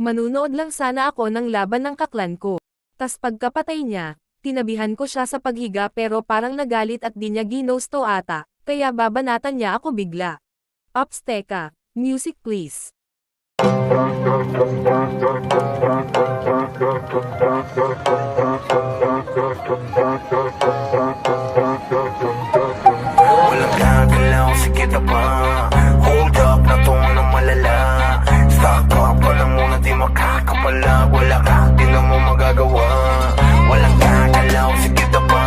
Manunood lang sana ako ng laban ng kaklan ko. Tas pagkapatay niya, tinabihan ko siya sa paghiga pero parang nagalit at di niya ginusto ata, kaya babanatan niya ako bigla. Ops teka, music please. Walang gagalaw, sige na ba? Hold up na to ng malala. Stock up ka na muna, di makakapalag. Wala ka, di na mo magagawa. Walang gagalaw, sige na ba?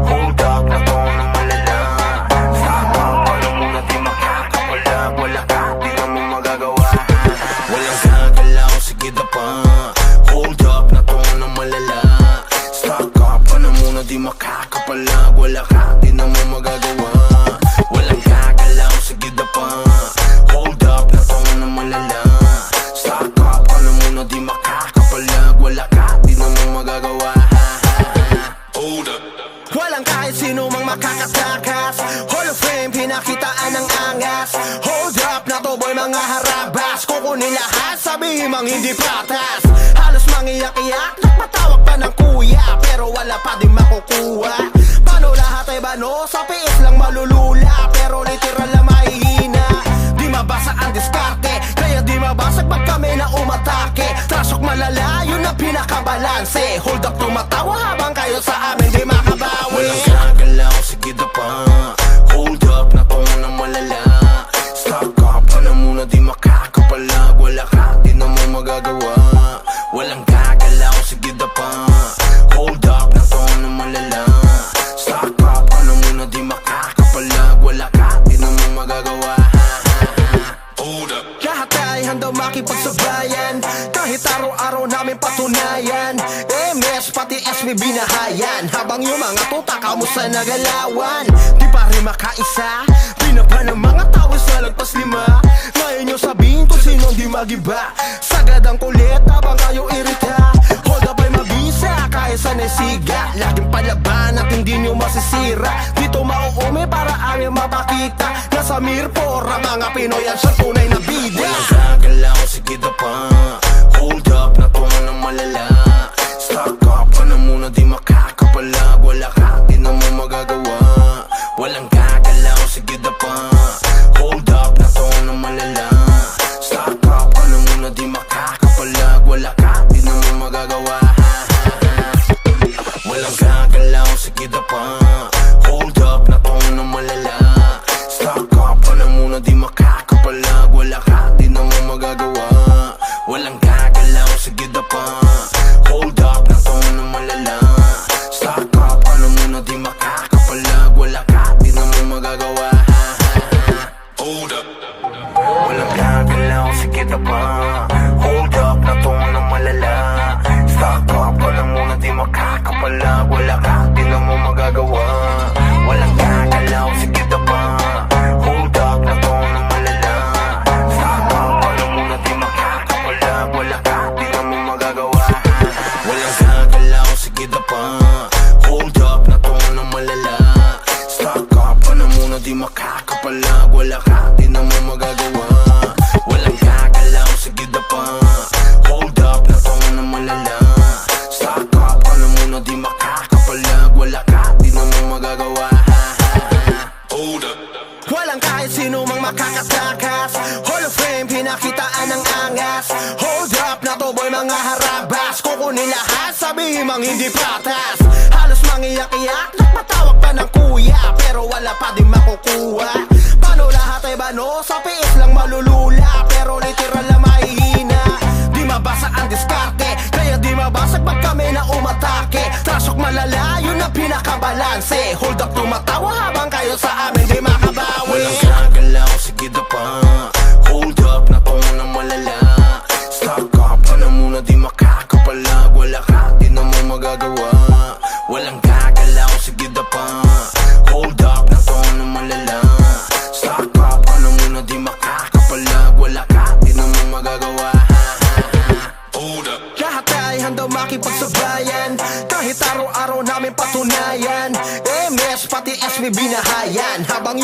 Hold up na to ng malala. Stock up ka na muna, di makakapalag. Wala ka, di na mo magagawa. Walang gagalaw, sige na ba? Hold up na to ng malala. Stock up ka na muna, di makakapalag. Wala ka, di na mo magagawa. Walang gagalaw, sige na pa. Hold up na to na malala. Stock up ka na muna, di makakapalag. Wala ka, di na mo magagawa. Hold up. Walang kahit sino mang makakatakas. Hall of Fame, pinakitaan ng angas. Hold up na to boy, mga harabas. Kukunin lahat, sabihin mang hindi patas. Halos mangiyak-iyak, nagpatawag pa ng kuya, pero wala pa din makukuha. Paano lahat ay bano? Sa piis lang malulula, pero literal na mahihina. Di mabasa ang diskarte, kaya di mabasag pag kami na umatake. Trasok malala, yun ang pinakabalanse. Hold up, tumatawa habang kayo sa amin di makabawi. Walang gagalaw, sige na pa. Hold up na to ng malala. Stock up ka na muna, di makakapalag. Wala ka, di na mo magagawa. Walang gagalaw, sige na pa. Hold up na to ng malala. Stock up ka na muna, di makakapalag. Wala ka, di na mo magagawa. Hold up. Lahat ay handang makipagsabayan, kahit araw-araw namin patunayan. MS pati SB binahayan, habang yung mga tuta kamusta nagalawan. Di pa rin makaisa, pinapa ng mga tao sa lagpas lima. Ngayon nyo sabihin kung sino di magiba. Sagad ang kulit habang kayo irita. Hold up ay mabisa, kahit sa nesiga. Laging palaban at hindi nyo masisira. Dito mauumi para aming mapakita. Nasa Mirpor ang mga Pinoy ang siyang tunay na bida. Walang gagalaw, sige na pa. Hold up na to ng malala. Stock up ka na muna, di makakapalag. Wala ka, di na mo magagawa. Walang gagalaw, sige na pa. Hold up na to ng malala. Stock up ka na muna, di makakapalag. Wala ka, di na mo magagawa. Walang gagalaw, sige na pa. Hold up na to ng malala. Stock up ka na muna, di makakapalag. Wala ka, di na mo magagawa. Walang gagalaw, sige na pa. Hold up na to ng malala. Stock up ka na muna, di makakapalag. Wala ka, di na mo magagawa. Hold up. Walang gagalaw, sige na pa. Hold up na to ng malala. Stock up ka na muna, di makakapalag. Wala ka, di na mo magagawa. Walang gagalaw, sige na pa. Hold up na to ng malala. Stock up ka na muna, di makakapalag. Wala ka, di na mo magagawa. Walang gagalaw, sige na pa. Hold up na to ng malala. Stock up ka na muna, di makakapalag. Wala ka, di na mo magagawa. Walang gagalaw, sige na pa. Hold up na to ng malala. Stock up ka na muna, di makakapalag. Wala ka, di na mo magagawa. Hold up. Walang kahit sino mang makakatakas. Hall of Fame, pinakitaan ng angas. Hold up na to boy, mga harabas. Kukunin lahat, sabihin mang hindi patas. Halos mangiyak-iyak, nagpatawag pa ng kuya, pero wala pa din makukuha. Paano lahat ay bano? Sa piis lang malulula, pero literal na mahihina. Di mabasa ang diskarte, kaya di mabasag pag kami na umatake. Trasok malala, yun ang pinakabalanse. Hold up, tumatawa habang kayo sa amin di makabawi. Walang gagalaw, sige na pa. Hold up na to ng malala. Stock up ka na muna, di makakapalag. Wala ka, di na mo magagawa. Walang gagalaw, sige na pa. Hold up na to ng malala. Stock up ka na muna, di makakapalag. Wala ka, di na mo magagawa. Hold up. Lahat ay handang makipagsabayan, kahit araw-araw namin patunayan. MS pati SB binahayan, habang